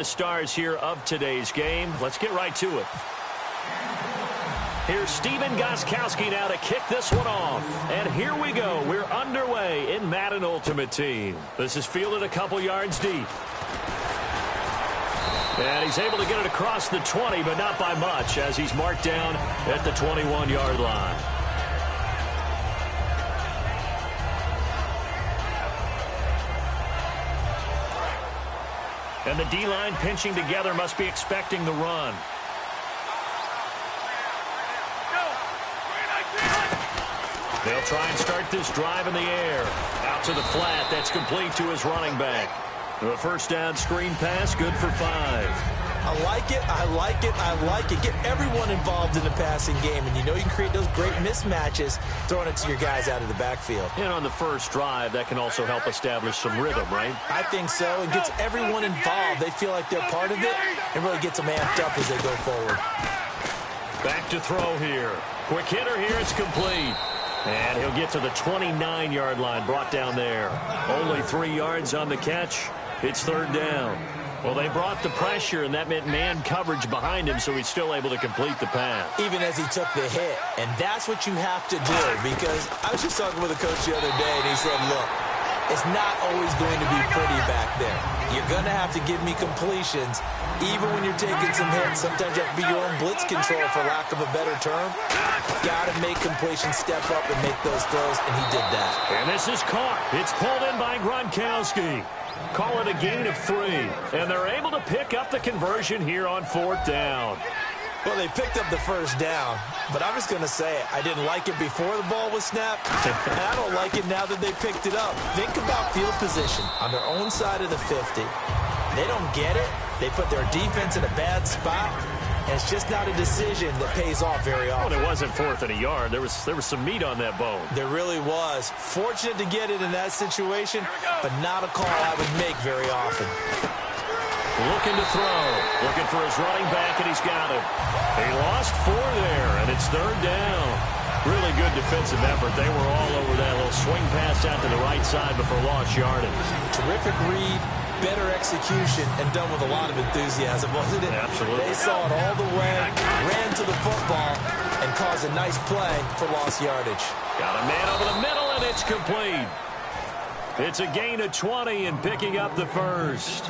The stars here of today's game. Let's get right to it. Here's Steven Gostkowski now to kick this one off. And here we go. We're underway in Madden Ultimate Team. This is fielded a couple yards deep. And he's able to get it across the 20, but not by much, as he's marked down at the 21-yard line. And the D-line pinching together must be expecting the run. They'll try and start this drive in the air. Out to the flat. That's complete to his running back. A first down screen pass, good for 5. I like it, I like it, I like it. Get everyone involved in the passing game, and you know you can create those great mismatches throwing it to your guys out of the backfield. And on the first drive, that can also help establish some rhythm, right? I think so. It gets everyone involved. They feel like they're part of it and really gets them amped up as they go forward. Back to throw here. Quick hitter here, it's complete. And he'll get to the 29-yard line, brought down there. Only 3 yards on the catch. It's third down. Well, they brought the pressure, and that meant man coverage behind him, so he's still able to complete the pass. Even as he took the hit. And that's what you have to do, because I was just talking with a coach the other day, and he said, look, it's not always going to be pretty back there. You're going to have to give me completions, even when you're taking some hits. Sometimes you have to be your own blitz control, for lack of a better term. Got to make completions, step up, and make those throws, and he did that. And this is caught. It's pulled in by Gronkowski. Call it a gain of 3. And they're able to pick up the conversion here on fourth down. Well, they picked up the first down, but I'm just going to say it. I didn't like it before the ball was snapped, and I don't like it now that they picked it up. Think about field position on their own side of the 50. They don't get it. They put their defense in a bad spot, and it's just not a decision that pays off very often. Well, it wasn't fourth and a yard. There was some meat on that bone. There really was. Fortunate to get it in that situation, but not a call I would make very often. Looking to throw. Looking for his running back, and he's got it. He lost 4 there, and it's third down. Really good defensive effort. They were all over that little swing pass out to the right side before lost yardage. Terrific read, better execution, and done with a lot of enthusiasm, wasn't it? Absolutely. They saw it all the way, ran to the football, and caused a nice play for lost yardage. Got a man over the middle, and it's complete. It's a gain of 20 and picking up the first.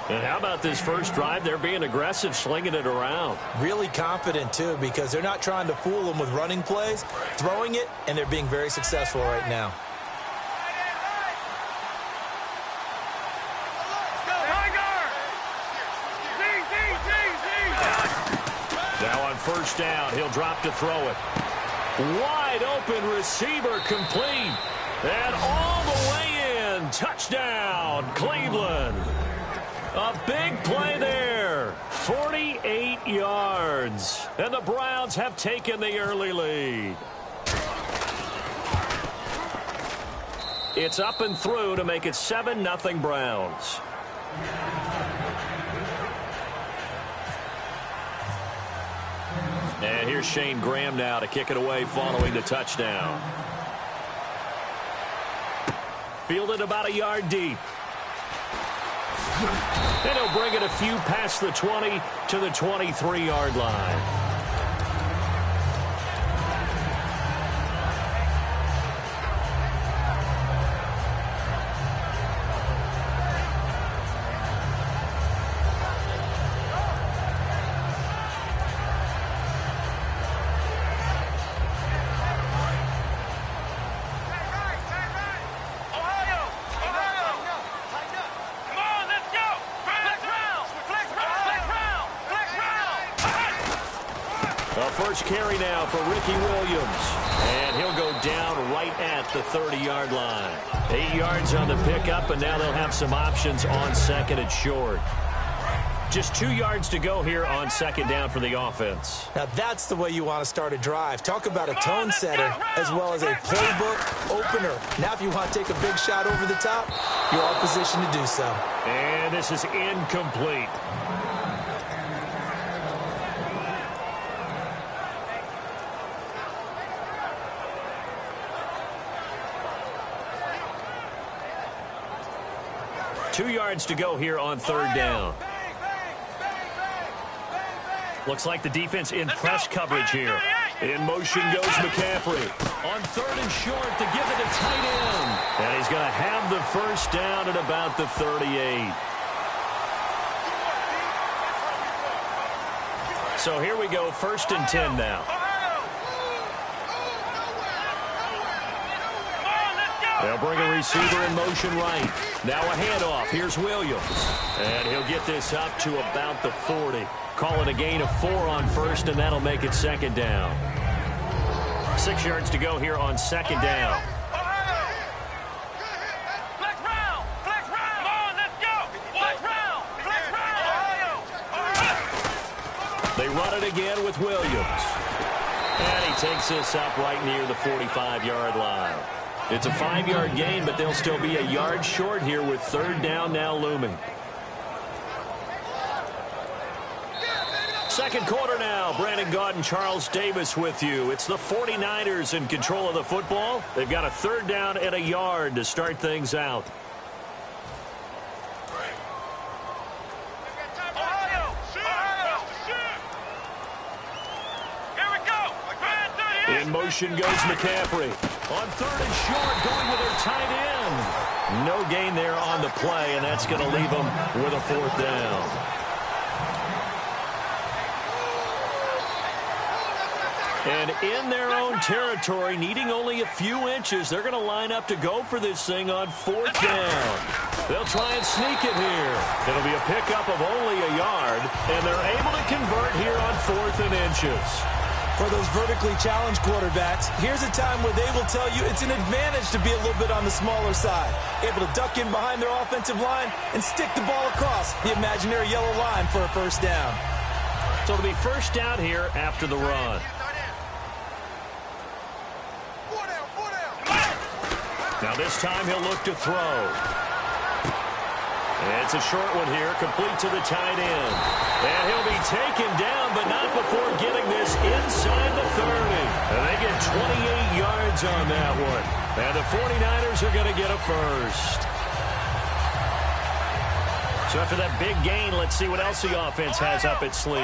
And how about this first drive? They're being aggressive, slinging it around. Really confident, too, because they're not trying to fool them with running plays, throwing it, and they're being very successful right now. Now on first down, he'll drop to throw it. Wide open receiver, complete. And all the way in. Touchdown, Cleveland. A big play there. 48 yards. And the Browns have taken the early lead. It's up and through to make it 7-0 Browns. And here's Shane Graham now to kick it away following the touchdown. Fielded about a yard deep. And he'll bring it a few past the 20 to the 23-yard line. First carry now for Ricky Williams. And he'll go down right at the 30-yard line. 8 yards on the pickup, and now they'll have some options on second and short. Just 2 yards to go here on second down for the offense. Now that's the way you want to start a drive. Talk about a tone setter as well as a playbook opener. Now if you want to take a big shot over the top, you're all positioned to do so. And this is incomplete. Two yards to go here on third down. Looks like the defense in press coverage here. In motion goes McCaffrey. On 3rd and short to give it to tight end. And he's going to have the first down at about the 38. So here we go, 1st and 10 now. They'll bring a receiver in motion right. Now a handoff. Here's Williams. And he'll get this up to about the 40. Call it a gain of 4 on 1st, and that'll make it 2nd down. 6 yards to go here on 2nd down. They run it again with Williams. And he takes this up right near the 45-yard line. It's a 5-yard gain, but they'll still be a yard short here with 3rd down now looming. 2nd quarter now. Brandon Gaud and Charles Davis with you. It's the 49ers in control of the football. They've got a 3rd down and a yard to start things out. In motion goes McCaffrey. On 3rd and short, going with their tight end. No gain there on the play, and that's going to leave them with a 4th down. And in their own territory, needing only a few inches, they're going to line up to go for this thing on 4th down. They'll try and sneak it here. It'll be a pickup of only a yard, and they're able to convert here on 4th and inches. For those vertically challenged quarterbacks, here's a time where they will tell you it's an advantage to be a little bit on the smaller side. Able to duck in behind their offensive line and stick the ball across the imaginary yellow line for a 1st down. So it'll be 1st down here after the run. Now this time he'll look to throw. It's a short one here, complete to the tight end. And he'll be taken down, but not before getting this inside the 30. And they get 28 yards on that one. And the 49ers are going to get a 1st. So after that big gain, let's see what else the offense has up its sleeve.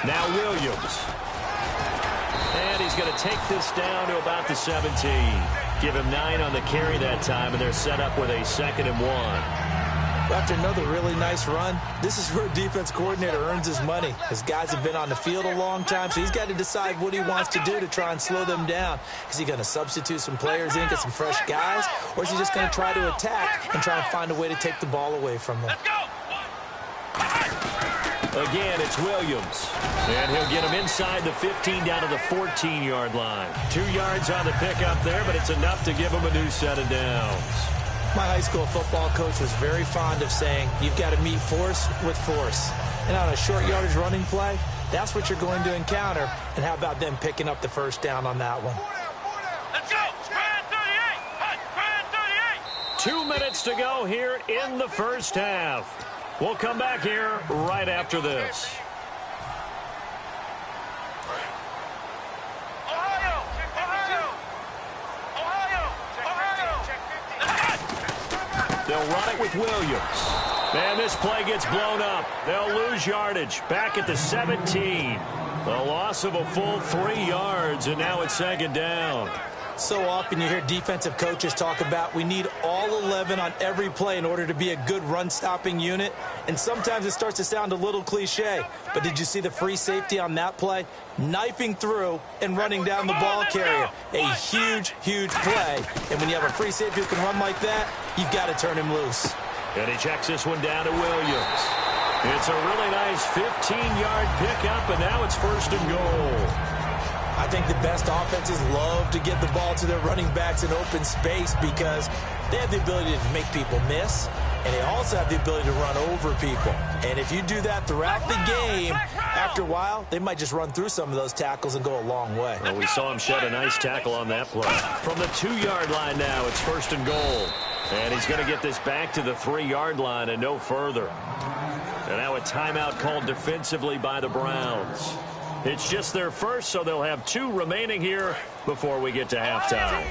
Now Williams. And he's going to take this down to about the 17. Give him 9 on the carry that time, and they're set up with a 2nd and 1. After another really nice run, this is where a defense coordinator earns his money. His guys have been on the field a long time, so he's got to decide what he wants to do to try and slow them down. Is he going to substitute some players in, get some fresh guys, or is he just going to try to attack and try and find a way to take the ball away from them? Let's go! Again, it's Williams. And he'll get him inside the 15 down to the 14-yard line. 2 yards on the pickup there, but it's enough to give him a new set of downs. My high school football coach was very fond of saying, you've got to meet force with force. And on a short yardage running play, that's what you're going to encounter. And how about them picking up the 1st down on that one? Let's go! Spread 38! Spread 38! 2 minutes to go here in the 1st half. We'll come back here right after this. They'll run it with Williams. And this play gets blown up. They'll lose yardage. Back at the 17. A loss of a full 3 yards, and now it's 2nd down. So often you hear defensive coaches talk about we need all 11 on every play in order to be a good run-stopping unit. And sometimes it starts to sound a little cliche. But did you see the free safety on that play? Knifing through and running down the ball carrier. A huge, huge play. And when you have a free safety who can run like that, you've got to turn him loose. And he checks this one down to Williams. It's a really nice 15-yard pickup, and now it's 1st and goal. I think the best offenses love to get the ball to their running backs in open space because they have the ability to make people miss, and they also have the ability to run over people. And if you do that throughout the game, after a while, they might just run through some of those tackles and go a long way. Well, we saw him shed a nice tackle on that play. From the 2-yard line now, it's 1st and goal. And he's going to get this back to the 3-yard line and no further. And now a timeout called defensively by the Browns. It's just their first, so they'll have 2 remaining here before we get to halftime.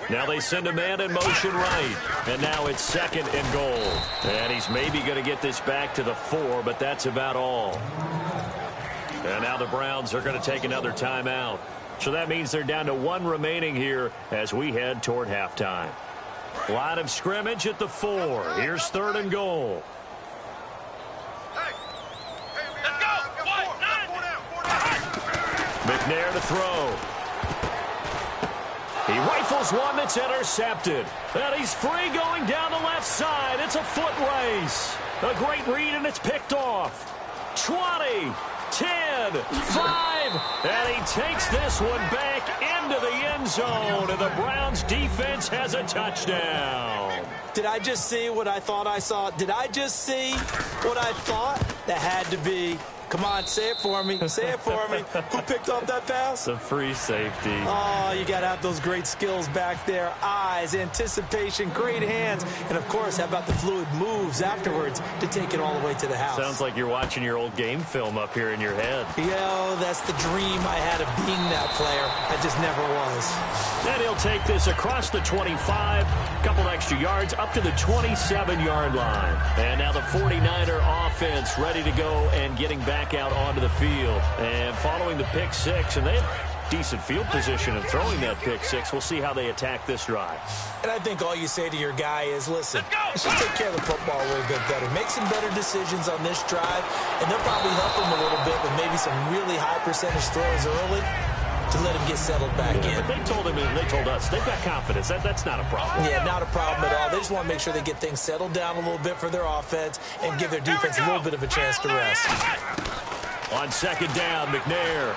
Now they send a man in motion right. And now it's 2nd and goal. And he's maybe going to get this back to the 4, but that's about all. And now the Browns are going to take another timeout. So that means they're down to 1 remaining here as we head toward halftime. Line of scrimmage at the 4. Here's 3rd and goal. McNair to throw. He rifles one that's intercepted. And he's free going down the left side. It's a foot race. A great read, and it's picked off. 20, 10, 5. And he takes this one back into the end zone. And the Browns defense has a touchdown. Did I just see what I thought I saw? Did I just see what I thought? That had to be. Come on, say it for me. Say it for me. Who picked up that pass? The free safety. Oh, you got to have those great skills back there. Eyes, anticipation, great hands. And, of course, how about the fluid moves afterwards to take it all the way to the house? Sounds like you're watching your old game film up here in your head. Yo, that's the dream I had of being that player. I just never was. And he'll take this across the 25, couple extra yards, up to the 27-yard line. And now the 49er offense ready to go and getting back out onto the field. And following the pick 6, and they have decent field position and throwing that pick 6. We'll see how they attack this drive. And I think all you say to your guy is, listen, let's just take care of the football a little bit better. Make some better decisions on this drive, and they'll probably help him a little bit with maybe some really high percentage throws early to let him get settled back in. But they told him, and they told us, they've got confidence. That's not a problem. Yeah, not a problem at all. They just want to make sure they get things settled down a little bit for their offense and give their defense a little bit of a chance to rest. On 2nd down, McNair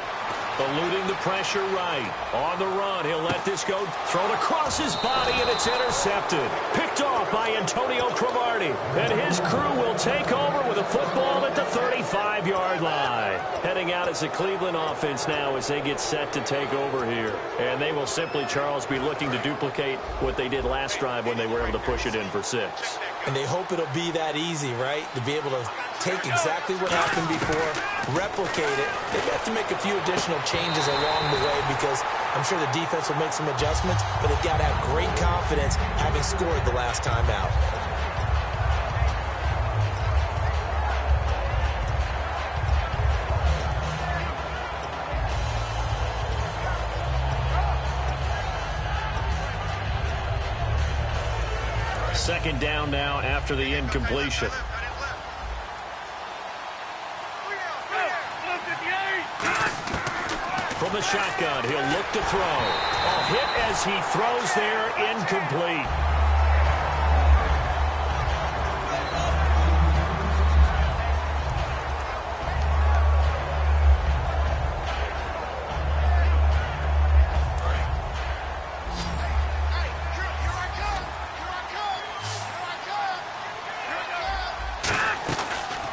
eluding the pressure right. On the run, he'll let this go. Thrown across his body, and it's intercepted. Picked off by Antonio Cromartie. And his crew will take over with a football at the 35-yard line. Heading out as the Cleveland offense now as they get set to take over here. And they will simply, Charles, be looking to duplicate what they did last drive when they were able to push it in for 6. And they hope it'll be that easy, right? To be able to take exactly what happened before, replicate it. They have to make a few additional changes along the way because I'm sure the defense will make some adjustments, but they've got to have great confidence having scored the last time out. Second down now after the incompletion. From the shotgun, he'll look to throw. A hit as he throws there, incomplete.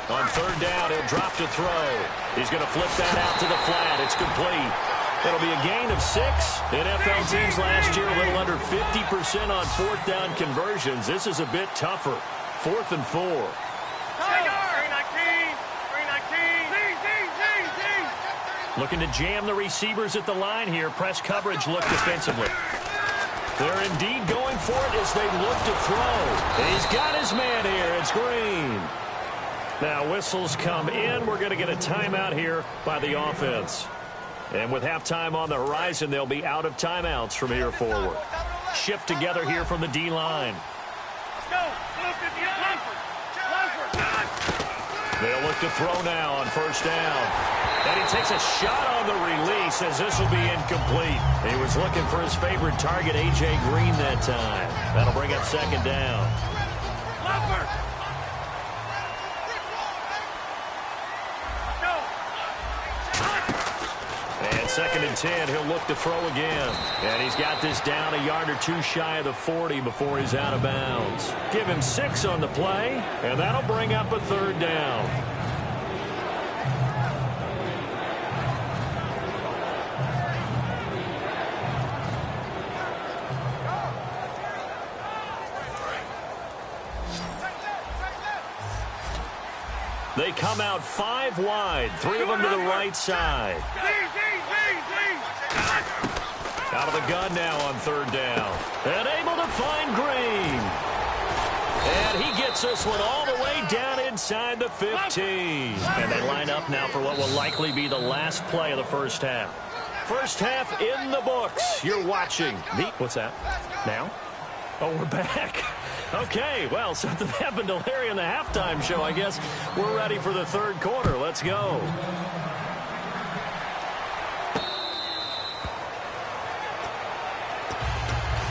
On 3rd down, he'll drop to throw. He's going to flip that out to the flat. It's complete. It'll be a gain of 6. NFL teams last year a little under 50% on 4th down conversions. This is a bit tougher. 4th and 4. Looking to jam the receivers at the line here. Press coverage look defensively. They're indeed going for it as they look to throw. He's got his man here. It's Green. Now whistles come in. We're going to get a timeout here by the offense. And with halftime on the horizon, they'll be out of timeouts from here forward. Shift together here from the D-line. They'll look to throw now on 1st down. And he takes a shot on the release as this will be incomplete. He was looking for his favorite target, A.J. Green, that time. That'll bring up 2nd down. And 2nd and 10, he'll look to throw again. And he's got this down a yard or 2 shy of the 40 before he's out of bounds. Give him 6 on the play, and that'll bring up a 3rd down. They come out 5 wide, 3 of them to the right side. Out of the gun now on third down. And able to find Green. And he gets this one all the way down inside the 15. And they line up now for what will likely be the last play of the first half. First half in the books. You're watching What's that? Now? Oh, we're back. Okay, well, something happened to Larry in the halftime show. I guess we're ready for the third quarter. Let's go.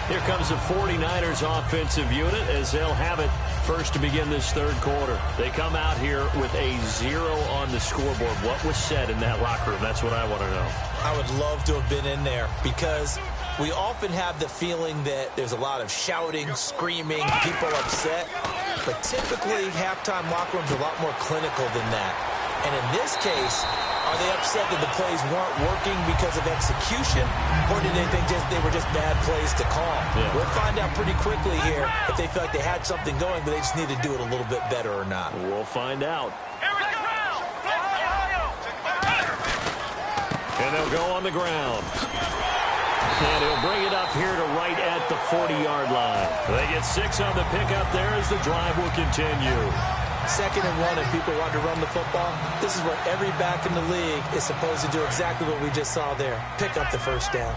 Here comes the 49ers offensive unit as they'll have it first to begin this third quarter. They come out here with a 0 on the scoreboard. What was said in that locker room? That's what I want to know. I would love to have been in there because we often have the feeling that there's a lot of shouting, screaming, people upset. But typically, halftime locker rooms are a lot more clinical than that. And in this case, are they upset that the plays weren't working because of execution, or did they think they were just bad plays to call? Yeah. We'll find out pretty quickly here if they feel like they had something going, but they just need to do it a little bit better or not. We'll find out. And they'll go on the ground. And he'll bring it up here to right at the 40-yard line. They get 6 on the pickup there as the drive will continue. 2nd and 1, and people want to run the football. This is where every back in the league is supposed to do exactly what we just saw there. Pick up the first down.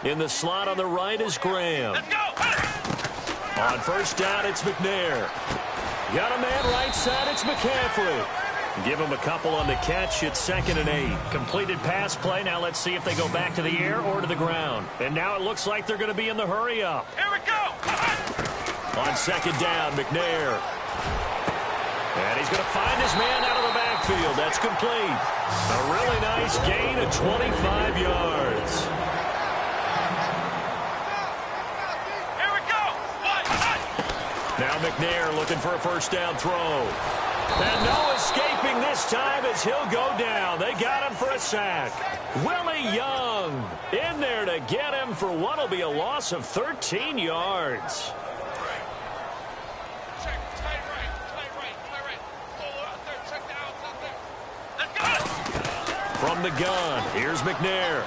In the slot on the right is Graham. Let's go. On first down, it's McNair. Got a man right side, it's McCaffrey. Give him a couple on the catch. It's 2nd and 8. Completed pass play. Now let's see if they go back to the air or to the ground. And now it looks like they're going to be in the hurry up. Here we go. On 2nd down, McNair. And he's going to find his man out of the backfield. That's complete. A really nice gain of 25 yards. Here we go. Now McNair looking for a first down throw. And no escaping this time as he'll go down. They got him for a sack. Willie Young in there to get him for what will be a loss of 13 yards. From the gun, here's McNair.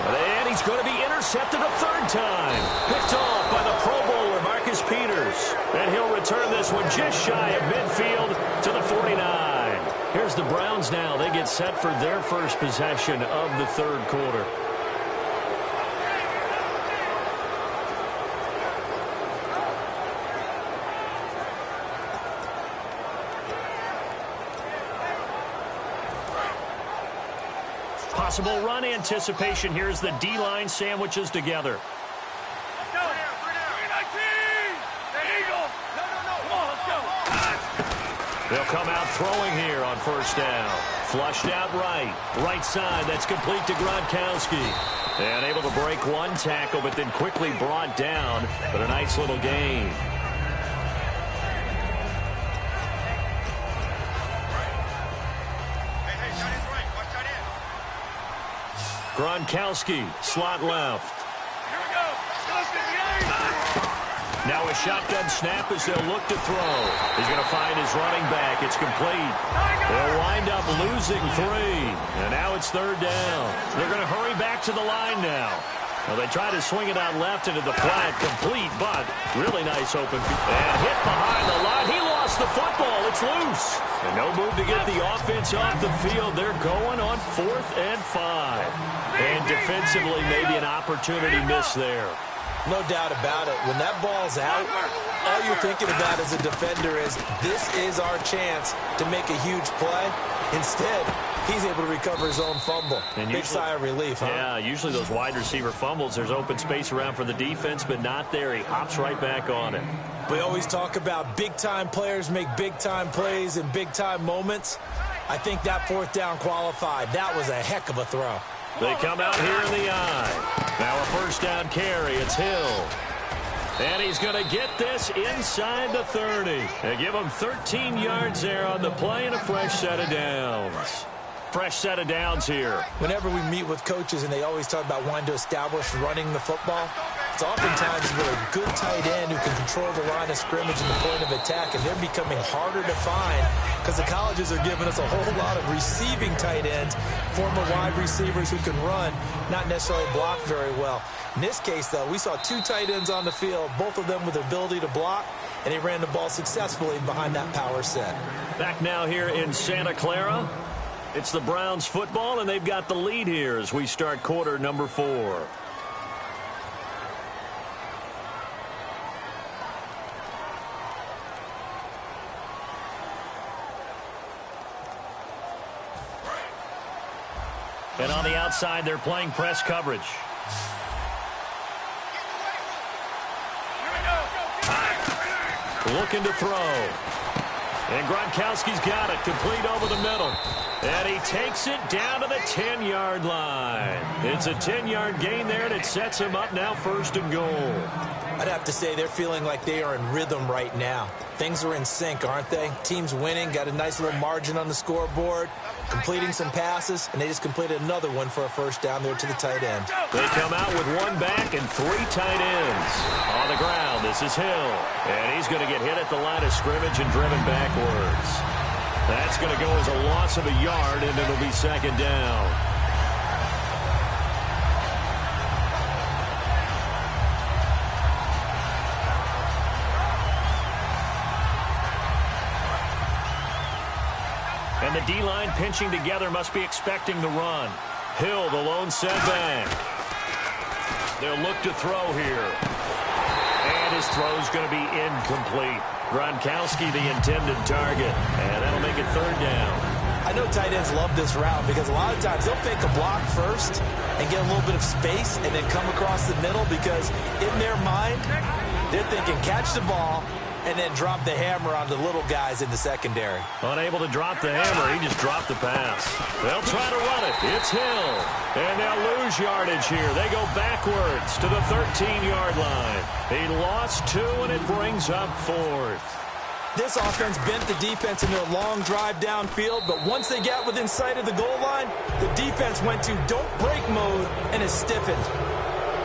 And he's going to be intercepted a 3rd time. Picked off by the Pro Bowler, Marcus Peters. And he'll return this one just shy of midfield to the 49. Here's the Browns now. They get set for their first possession of the third quarter. Possible run anticipation. Here's the D-line sandwiches together. Let's go. The Eagle. No. Come on, let's go. They'll come out throwing here on first down. Flushed out right side. That's complete to Gronkowski. And able to break one tackle, but then quickly brought down. But a nice little gain. Gronkowski, slot left. Here we go. Now a shotgun snap as they'll look to throw. He's going to find his running back. It's complete. They'll wind up losing 3. And now it's 3rd down. They're going to hurry back to the line now. Well, they try to swing it out left into the flat. Complete, but really nice open. And hit behind the line. He lost the football. It's loose. And no move to get the offense off the field. They're going on 4th and 5. And defensively, maybe an opportunity miss there. No doubt about it. When that ball's out, all you're thinking about as a defender is, this is our chance to make a huge play. Instead, he's able to recover his own fumble. And big sigh of relief, huh? Yeah, usually those wide receiver fumbles, there's open space around for the defense, but not there. He hops right back on it. We always talk about big-time players make big-time plays in big-time moments. I think that 4th down qualified. That was a heck of a throw. They come out here in the eye. Now a first down carry. It's Hill. And he's going to get this inside the 30. They give him 13 yards there on the play and a fresh set of downs. Fresh set of downs here. Whenever we meet with coaches and they always talk about wanting to establish running the football, It's oftentimes with a good tight end who can control the line of scrimmage and the point of attack, and they're becoming harder to find because the colleges are giving us a whole lot of receiving tight ends, former wide receivers who can run, not necessarily block very well. In this case, though, we saw two tight ends on the field, both of them with the ability to block, and he ran the ball successfully behind that power set. Back now here in Santa Clara. It's the Browns football, and they've got the lead here as we start quarter number 4. And on the outside, they're playing press coverage. Looking to throw. And Gronkowski's got it, complete over the middle. And he takes it down to the 10-yard line. It's a 10-yard gain there, and it sets him up now 1st and goal. I'd have to say they're feeling like they are in rhythm right now. Things are in sync, aren't they? Team's winning, got a nice little margin on the scoreboard, completing some passes, and they just completed another one for a 1st down there to the tight end. They come out with 1 back and 3 tight ends. On the ground, this is Hill. And he's going to get hit at the line of scrimmage and driven backwards. That's going to go as a loss of a yard, and it'll be 2nd down. And the D-line pinching together must be expecting the run. Hill, the lone setback. They'll look to throw here. And his throw's going to be incomplete. Gronkowski, the intended target. And that'll make it 3rd down. I know tight ends love this route because a lot of times they'll fake a block first and get a little bit of space and then come across the middle because in their mind, they're thinking catch the ball and then drop the hammer on the little guys in the secondary. Unable to drop the hammer, he just dropped the pass. They'll try to run it. It's Hill. And they'll lose yardage here. They go backwards to the 13-yard line. He lost 2, and it brings up 4th. This offense bent the defense into a long drive downfield, but once they got within sight of the goal line, the defense went to don't break mode and is stiffened.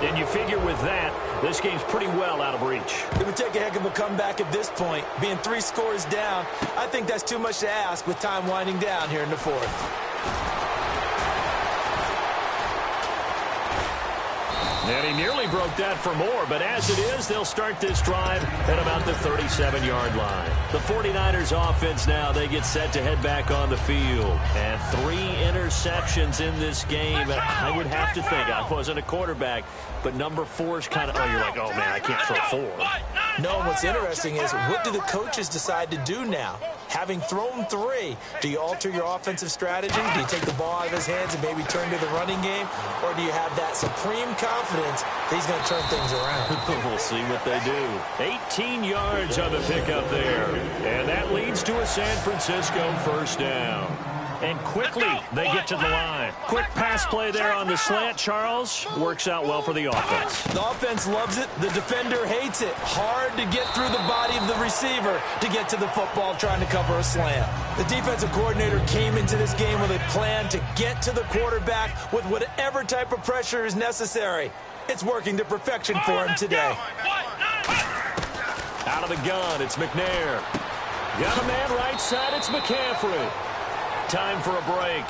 And you figure with that, this game's pretty well out of reach. It would take a heck of a comeback at this point. Being 3 scores down, I think that's too much to ask with time winding down here in the 4th. And he nearly broke that for more, but as it is, they'll start this drive at about the 37-yard line. The 49ers offense now, they get set to head back on the field. And 3 interceptions in this game. And I would have to think, I wasn't a quarterback, but number 4 is kind of, oh, you're like, oh, man, I can't throw 4. No, what's interesting is what do the coaches decide to do now? Having thrown 3, do you alter your offensive strategy? Do you take the ball out of his hands and maybe turn to the running game? Or do you have that supreme confidence that he's going to turn things around? We'll see what they do. 18 yards on the pickup there. And that leads to a San Francisco 1st down. And quickly, they get to the line. Quick pass play there on the slant, Charles. Works out well for the offense. The offense loves it. The defender hates it. Hard to get through the body of the receiver to get to the football trying to cover a slant. The defensive coordinator came into this game with a plan to get to the quarterback with whatever type of pressure is necessary. It's working to perfection for him today. Out of the gun, it's McNair. Got a man right side, it's McCaffrey. Time for a break.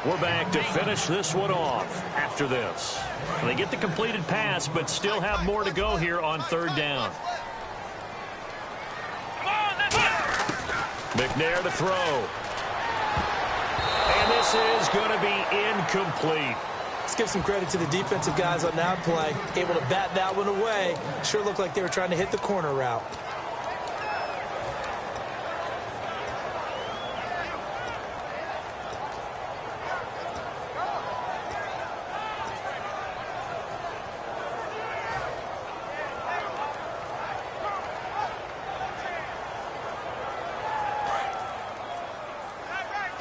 We're back to finish this one off after this. They get the completed pass, but still have more to go here on 3rd down. McNair to throw. And this is going to be incomplete. Let's give some credit to the defensive guys on that play. Able to bat that one away. Sure looked like they were trying to hit the corner route.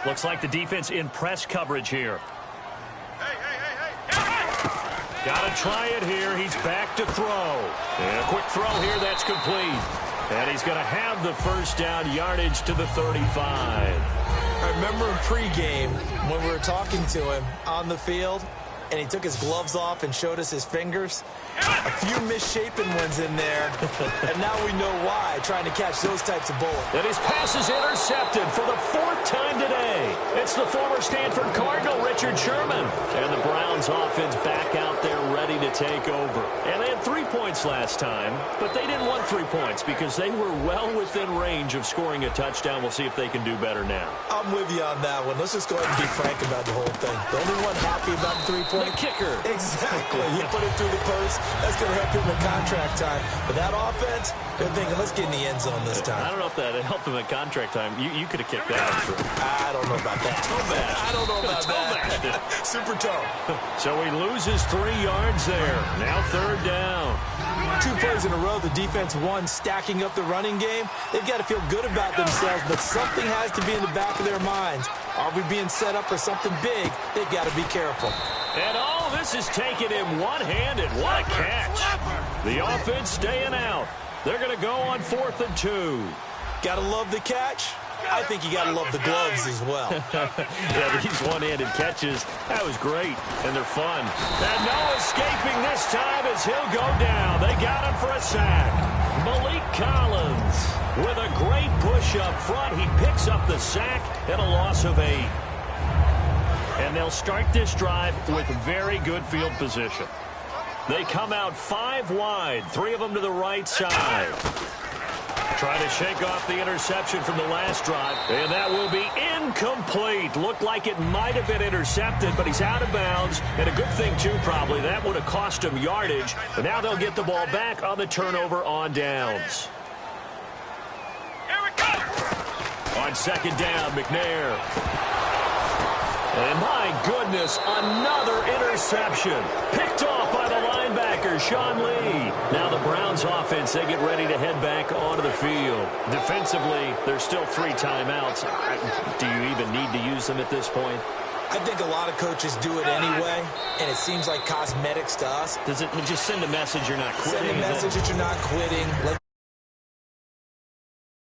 Looks like the defense in press coverage here. Got to try it here. He's back to throw. And a quick throw here. That's complete. And he's going to have the 1st down, yardage to the 35. I remember in pregame when we were talking to him on the field, and he took his gloves off and showed us his fingers. A few misshapen ones in there, and now we know why, trying to catch those types of bullets. And his pass is intercepted for the 4th time today. It's the former Stanford Cardinal, Richard Sherman. And the Browns offense back out there ready to take over. And they had 3 points last time, but they didn't want 3 points because they were well within range of scoring a touchdown. We'll see if they can do better now. I'm with you on that one. Let's just go ahead and be frank about the whole thing. The only one happy about the 3-point? The kicker. Exactly. You put it through the post. That's going to help him in contract time. But that offense, they're thinking, let's get in the end zone this time. I don't know if that helped him at contract time. You could have kicked that out. I don't know about that. I don't know about that. Super toe. So he loses 3 yards there. Now 3rd down. 2 plays in a row, the defense won, stacking up the running game. They've got to feel good about themselves, but something has to be in the back of their minds. Are we being set up for something big? They've got to be careful. And all this is taken in one-handed. What a catch. The offense staying out. They're going to go on 4th and 2. Got to love the catch. I think you got to love the gloves as well. Yeah, these one-handed catches, that was great, and they're fun. And no escaping this time as he'll go down. They got him for a sack. Malik Collins with a great push up front. He picks up the sack and a loss of 8. And they'll start this drive with very good field position. They come out 5 wide, 3 of them to the right side. Trying to shake off the interception from the last drive. And that will be incomplete. Looked like it might have been intercepted, but he's out of bounds. And a good thing, too, probably. That would have cost him yardage. But now they'll get the ball back on the turnover on downs. Here we go! On 2nd down, McNair. And my goodness, another interception. Picked off by the linebacker, Sean Lee. Now the Browns offense, they get ready to head back onto the field. Defensively, there's still 3 timeouts. Do you even need to use them at this point? I think a lot of coaches do it anyway, and it seems like cosmetics to us. Does it just send a message you're not quitting? Send a message that you're not quitting.